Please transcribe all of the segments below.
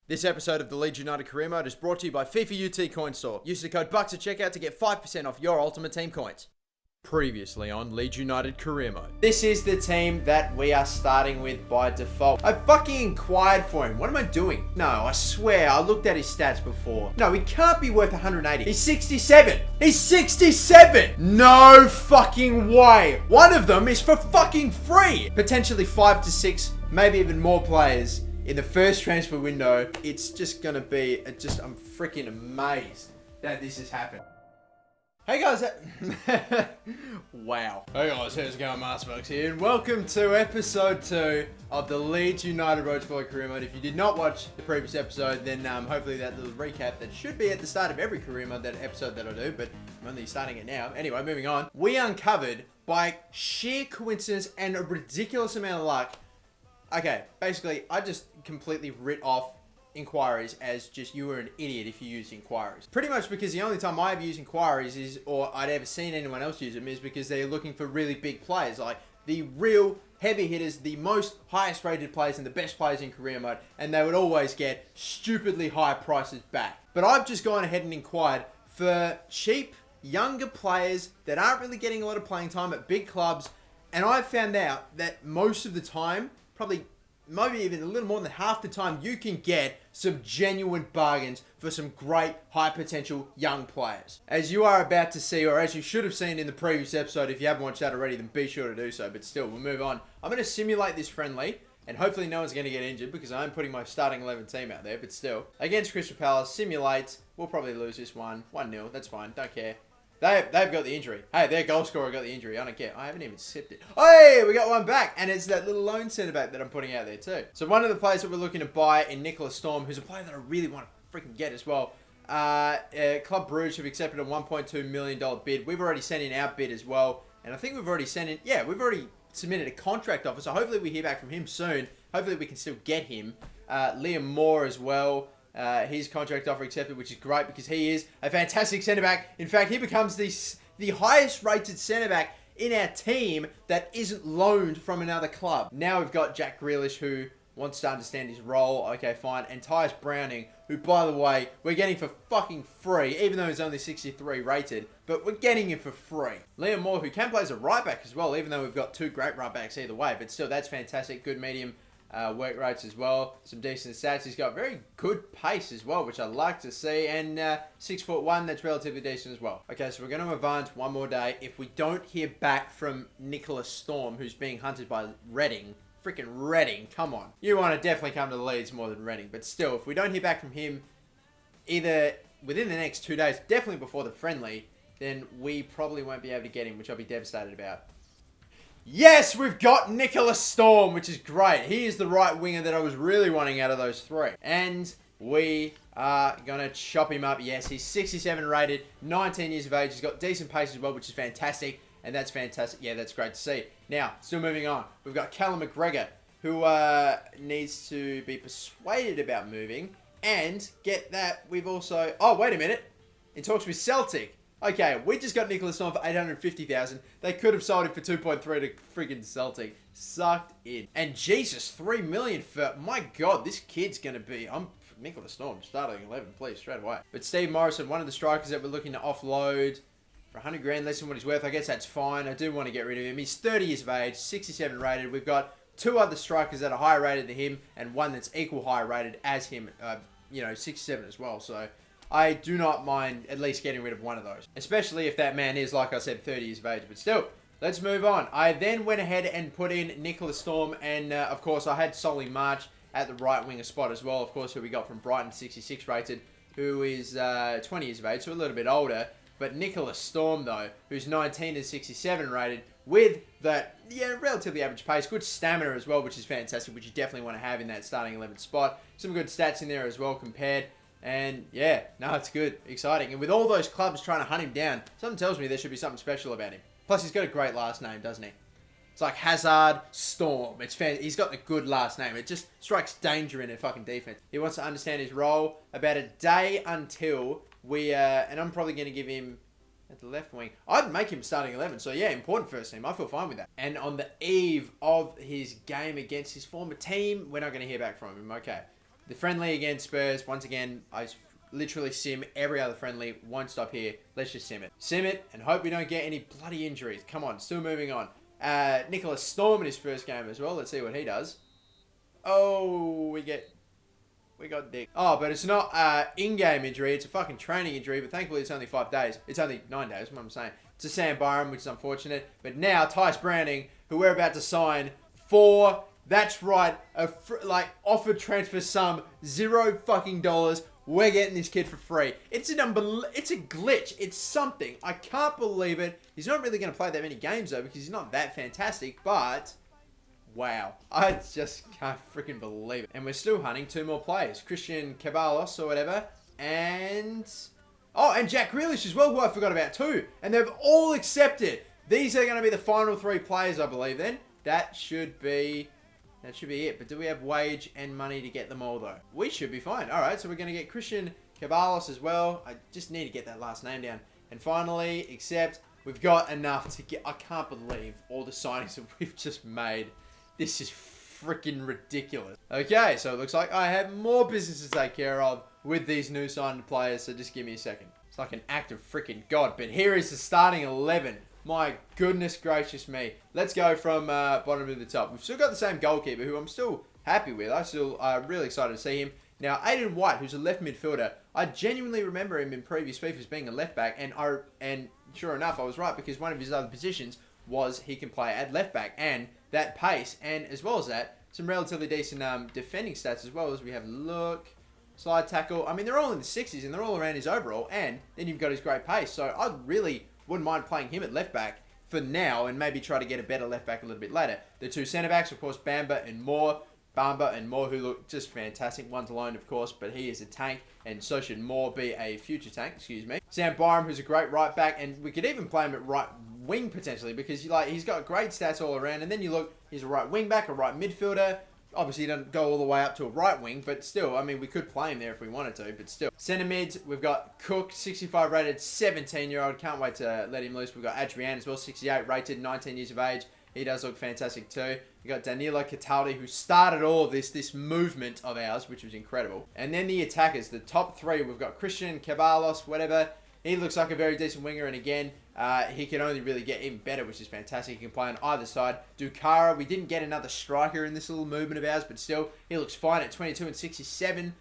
This episode of the Leeds United Career Mode is brought to you by FifaUTCoinStore. Use the code BUCKS at checkout to get 5% off your Ultimate Team coins. Previously on Leeds United Career Mode. This is the team that we are starting with by default. I fucking inquired for him. What am I doing? No, I swear, I looked at his stats before. No, he can't be worth 180. He's 67. He's 67! No fucking way. One of them is for fucking free. Potentially 5 to 6, maybe even more players in the first transfer window. It's just gonna be, I'm freaking amazed that this has happened. Hey guys, wow. Hey guys, how's it going? MasterBucks here, and welcome to episode 2 of the Leeds United Road to Follow Career Mode. If you did not watch the previous episode, then hopefully that little recap that should be at the start of every Career Mode, that episode that I do, but I'm only starting it now. Anyway, moving on. We uncovered, by sheer coincidence and a ridiculous amount of luck, okay, basically, I just completely writ off inquiries as just you were an idiot if you used inquiries. Pretty much because the only time I ever use inquiries is, or I'd ever seen anyone else use them, is because they're looking for really big players, like the real heavy hitters, the most highest rated players and the best players in career mode, and they would always get stupidly high prices back. But I've just gone ahead and inquired for cheap, younger players that aren't really getting a lot of playing time at big clubs, and I've found out that most of the time, probably maybe even a little more than half the time, you can get some genuine bargains for some great high potential young players. As you are about to see, or as you should have seen in the previous episode, if you haven't watched that already, then be sure to do so. But still, we'll move on. I'm going to simulate this friendly, and hopefully no one's going to get injured because I'm putting my starting 11 team out there. But still, against Crystal Palace, simulate. We'll probably lose this one. 1-0, that's fine, don't care. They've got the injury. Hey, their goal scorer got the injury. I don't care. I haven't even sipped it. Hey, we got one back. And it's that little lone centre back that I'm putting out there too. So one of the players that we're looking to buy in Nicholas Storm, who's a player that I really want to freaking get as well. Club Brugge have accepted a $1.2 million bid. We've already sent in our bid as well. And I think we've already sent in, we've already submitted a contract offer. So hopefully we hear back from him soon. Hopefully we can still get him. Liam Moore as well. His contract offer accepted, which is great because he is a fantastic centre-back. In fact, he becomes the highest rated centre-back in our team that isn't loaned from another club. Now we've got Jack Grealish, who wants to understand his role. Okay, fine. And Tyus Browning, who, by the way, we're getting for fucking free, even though he's only 63 rated, but we're getting him for free. Liam Moore, who can play as a right-back as well, even though we've got two great right-backs either way, but still, that's fantastic. Good medium work rates as well, some decent stats. He's got very good pace as well, which I like to see, and 6'1", that's relatively decent as well. Okay, so we're going to advance one more day. If we don't hear back from Nicholas Storm, who's being hunted by Reading, freaking Reading, come on. You want to definitely come to the Leeds more than Reading, but still, if we don't hear back from him either within the next 2 days, definitely before the friendly, then we probably won't be able to get him, which I'll be devastated about. Yes, we've got Nicholas Storm, which is great. He is the right winger that I was really wanting out of those three. And we are going to chop him up. Yes, he's 67 rated, 19 years of age. He's got decent pace as well, which is fantastic. And that's fantastic. Yeah, that's great to see. Now, still moving on. We've got Callum McGregor, who needs to be persuaded about moving. And get that, we've also... Oh, wait a minute. In talks with Celtic. Okay, we just got Nicholas Storm for $850,000. They could have sold him for 2.3 to friggin' Celtic. Sucked in. And Jesus, $3 million for... My God, this kid's going to be... I'm Nicholas Storm, starting 11, please, straight away. But Steve Morrison, one of the strikers that we're looking to offload for 100 grand, less than what he's worth. I guess that's fine. I do want to get rid of him. He's 30 years of age, 67 rated. We've got two other strikers that are higher rated than him, and one that's equal higher rated as him, 67 as well. So I do not mind at least getting rid of one of those. Especially if that man is, like I said, 30 years of age. But still, let's move on. I then went ahead and put in Nicholas Storm. And, of course, I had Solly March at the right winger spot as well. Of course, who we got from Brighton, 66 rated, who is 20 years of age, so a little bit older. But Nicholas Storm, though, who's 19 and 67 rated, with that, relatively average pace, good stamina as well, which is fantastic, which you definitely want to have in that starting 11 spot. Some good stats in there as well compared. And yeah, no, it's good. Exciting. And with all those clubs trying to hunt him down, something tells me there should be something special about him. Plus, he's got a great last name, doesn't he? It's like Hazard Storm. He's got a good last name. It just strikes danger in a fucking defense. He wants to understand his role. About a day until we, and I'm probably going to give him at the left wing. I'd make him starting 11. So yeah, important first team. I feel fine with that. And on the eve of his game against his former team, we're not going to hear back from him. Okay. The friendly against Spurs, once again, I literally sim every other friendly. Won't stop here. Let's just sim it. Sim it and hope we don't get any bloody injuries. Come on, still moving on. Nicholas Storm in his first game as well. Let's see what he does. Oh, we got dick. Oh, but it's not in-game injury. It's a fucking training injury, but thankfully it's only 5 days. It's only 9 days, what I'm saying. It's a Sam Byram, which is unfortunate. But now, Tice Browning, who we're about to sign for... That's right, offer transfer sum, $0 fucking dollars. We're getting this kid for free. It's a glitch. It's something. I can't believe it. He's not really going to play that many games though because he's not that fantastic, but wow. I just can't freaking believe it. And we're still hunting 2 more players. Christian Caballos or whatever. And... oh, and Jack Grealish as well, who I forgot about too. And they've all accepted. These are going to be the final 3 players, I believe then. That should be it. But do we have wage and money to get them all, though? We should be fine. All right, so we're going to get Christian Caballos as well. I just need to get that last name down. And finally, except we've got enough to get... I can't believe all the signings that we've just made. This is freaking ridiculous. Okay, so it looks like I have more business to take care of with these new signed players, so just give me a second. It's like an act of freaking God. But here is the starting 11. My goodness gracious me. Let's go from bottom to the top. We've still got the same goalkeeper, who I'm still happy with. I'm still really excited to see him. Now, Aiden White, who's a left midfielder, I genuinely remember him in previous FIFAs being a left back, and sure enough, I was right, because one of his other positions was he can play at left back, and that pace, and as well as that, some relatively decent defending stats as well. As we have a look. Slide tackle. I mean, they're all in the 60s, and they're all around his overall, and then you've got his great pace. So I really wouldn't mind playing him at left back for now and maybe try to get a better left back a little bit later. The 2 centre backs, of course, Bamba and Moore, who look just fantastic. One's alone, of course, but he is a tank, and so should Moore be a future tank, excuse me. Sam Byram, who's a great right back, and we could even play him at right wing potentially because he's got great stats all around, and then you look, he's a right wing back, a right midfielder. Obviously, he doesn't go all the way up to a right wing, but still, I mean, we could play him there if we wanted to, but still. Centre mids, we've got Cook, 65 rated, 17-year-old. Can't wait to let him loose. We've got Adrian as well, 68 rated, 19 years of age. He does look fantastic too. We've got Danilo Cataldi, who started all of this movement of ours, which was incredible. And then the attackers, the top 3, we've got Christian Caballos, whatever. He looks like a very decent winger, and again, he can only really get even better, which is fantastic. He can play on either side. Dukara, we didn't get another striker in this little movement of ours, but still, he looks fine at 22 and 67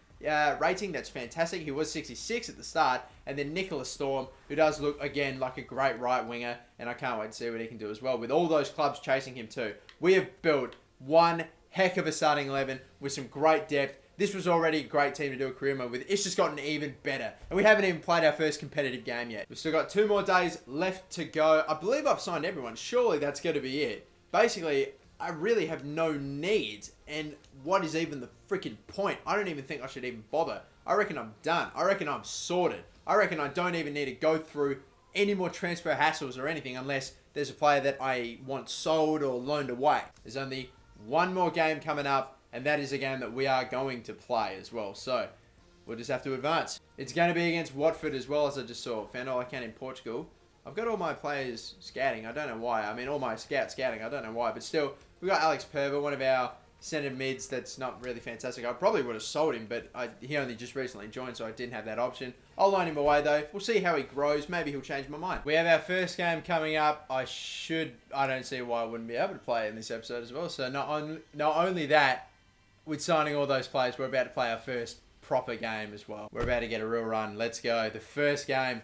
rating. That's fantastic. He was 66 at the start. And then Nicholas Storm, who does look, again, like a great right winger, and I can't wait to see what he can do as well, with all those clubs chasing him too. We have built one heck of a starting 11 with some great depth. This was already a great team to do a career mode with. It's just gotten even better. And we haven't even played our first competitive game yet. We've still got 2 more days left to go. I believe I've signed everyone. Surely that's going to be it. Basically, I really have no needs. And what is even the freaking point? I don't even think I should even bother. I reckon I'm done. I reckon I'm sorted. I reckon I don't even need to go through any more transfer hassles or anything unless there's a player that I want sold or loaned away. There's only one more game coming up. And that is a game that we are going to play as well. So, we'll just have to advance. It's going to be against Watford as well, as I just saw. Found all I can in Portugal. I've got all my players scouting. I don't know why. I mean, all my scouting. I don't know why. But still, we've got Alex Perver, one of our centre mids that's not really fantastic. I probably would have sold him, but he only just recently joined, so I didn't have that option. I'll loan him away, though. We'll see how he grows. Maybe he'll change my mind. We have our first game coming up. I don't see why I wouldn't be able to play in this episode as well. So, not only that, with signing all those players, we're about to play our first proper game as well. We're about to get a real run. Let's go. The first game.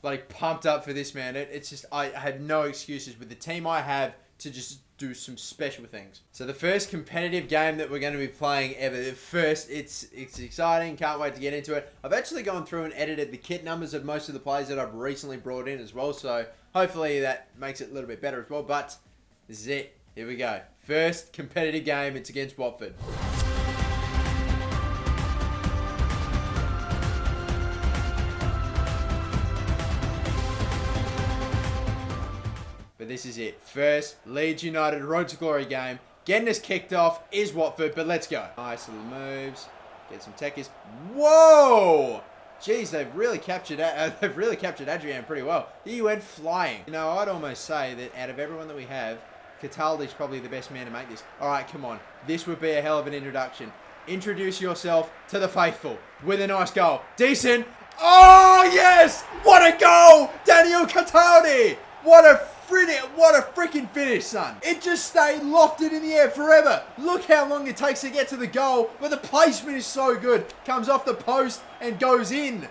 Bloody pumped up for this, man. It's just, I have no excuses with the team I have to just do some special things. So the first competitive game that we're going to be playing ever. The first, it's exciting. Can't wait to get into it. I've actually gone through and edited the kit numbers of most of the players that I've recently brought in as well. So hopefully that makes it a little bit better as well. But this is it. Here we go. First competitive game, it's against Watford. But this is it. First, Leeds United Road to Glory game. Getting us kicked off is Watford, but let's go. Nice little moves. Get some techies. Whoa! Jeez, they've really captured Adrian pretty well. He went flying. You know, I'd almost say that out of everyone that we have, Cataldi's probably the best man to make this. All right, come on. This would be a hell of an introduction. introduce yourself to the faithful with a nice goal. Decent. Oh, yes! What a goal! Daniel Cataldi! What a freaking finish, son. It just stayed lofted in the air forever. Look how long it takes to get to the goal, but the placement is so good. Comes off the post and goes in.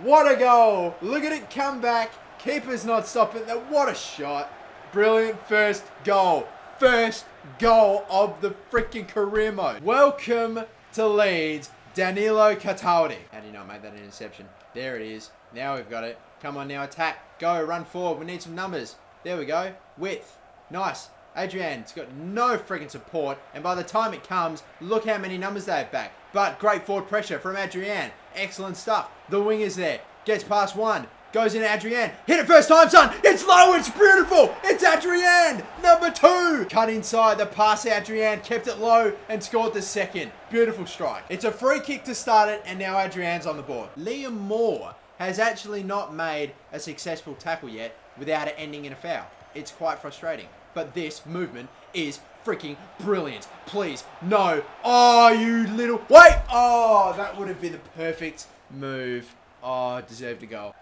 What a goal. Look at it come back. Keeper's not stopping that. What a shot. Brilliant first goal. First goal of the freaking career mode. Welcome to Leeds, Danilo Cataldi. How do you not make that an interception? There it is. Now we've got it. Come on now, attack. Go, run forward. We need some numbers. There we go. Width. Nice. Adrian's got no freaking support. And by the time it comes, look how many numbers they have back. But great forward pressure from Adrian. Excellent stuff. The wing is there. Gets past one. Goes in Adrian. Hit it first time, son. It's low. It's beautiful. It's Adrian. Number 2. Cut inside. The pass Adrian. Kept it low and scored the second. Beautiful strike. It's a free kick to start it. And now Adrian's on the board. Liam Moore has actually not made a successful tackle yet without it ending in a foul. It's quite frustrating. But this movement is freaking brilliant. Please, no. Oh, you little... Wait! Oh, that would have been the perfect move. Oh, deserved a goal.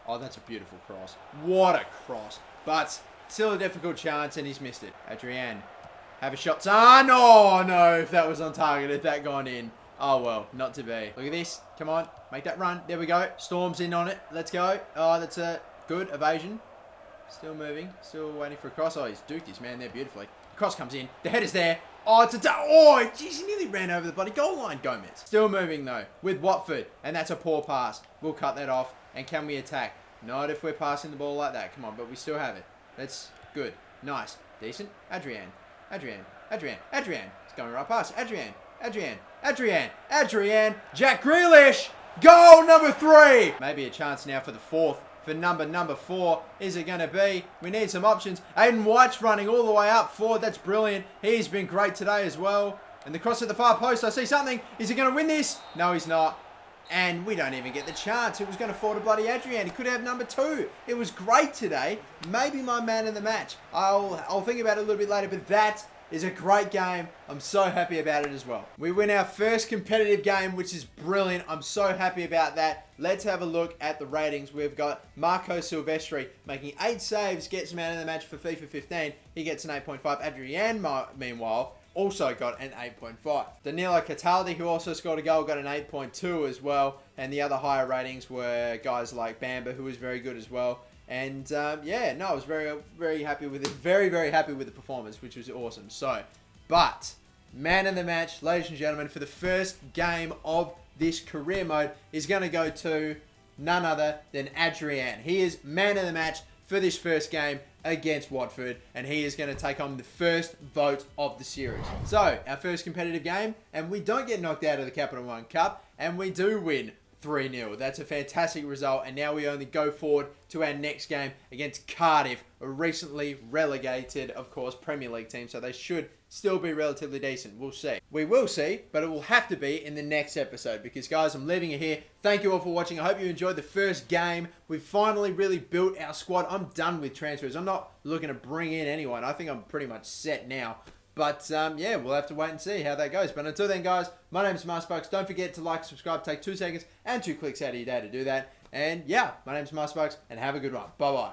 Oh, that's a beautiful cross. What a cross. But still a difficult chance, and he's missed it. Adrian, have a shot. Ah, no, no. If that was on target, if that gone in. Oh, well, not to be. Look at this. Come on. Make that run. There we go. Storm's in on it. Let's go. Oh, that's a good evasion. Still moving. Still waiting for a cross. Oh, he's duked his man there beautifully. The cross comes in. The header's there. Oh, it's a... Oh, jeez, he nearly ran over the bloody goal line, Gomez. Still moving, though, with Watford. And that's a poor pass. We'll cut that off. And can we attack? Not if we're passing the ball like that. Come on, but we still have it. That's good. Nice. Decent. Adrian. Adrian. Adrian. Adrian. It's going right past. Adrian. Adrian. Adrian. Adrian. Jack Grealish. Goal number 3. Maybe a chance now for the 4th. For number 4. Is it going to be? We need some options. Aiden White's running all the way up forward. That's brilliant. He's been great today as well. And the cross at the far post. I see something. Is he going to win this? No, he's not. And we don't even get the chance. It was going to fall to bloody Adrian. He could have number 2. It was great today. Maybe my man in the match. I'll think about it a little bit later. But that is a great game. I'm so happy about it as well. We win our first competitive game, which is brilliant. I'm so happy about that. Let's have a look at the ratings. We've got Marco Silvestri making 8 saves, gets man in the match for FIFA 15. He gets an 8.5. Adrian, meanwhile, also got an 8.5. Danilo Cataldi, who also scored a goal, got an 8.2 as well. And the other higher ratings were guys like Bamba, who was very good as well. And yeah, no, I was very, very happy with it. Very, very happy with the performance, which was awesome. So, but man in the match, ladies and gentlemen, for the first game of this career mode is going to go to none other than Adrian. He is man of the match for this first game against Watford, and he is going to take on the first vote of the series. So, our first competitive game, and we don't get knocked out of the Capital One Cup, and we do win 3-0. That's a fantastic result, and now we only go forward to our next game against Cardiff, a recently relegated, of course, Premier League team, so they should still be relatively decent. We'll see. We will see, but it will have to be in the next episode because, guys, I'm leaving it here. Thank you all for watching. I hope you enjoyed the first game. We've finally really built our squad. I'm done with transfers. I'm not looking to bring in anyone. I think I'm pretty much set now. But, yeah, we'll have to wait and see how that goes. But until then, guys, my name's MasterBucks. Don't forget to like and subscribe. Take 2 seconds and 2 clicks out of your day to do that. And, yeah, my name's MasterBucks, and have a good one. Bye-bye.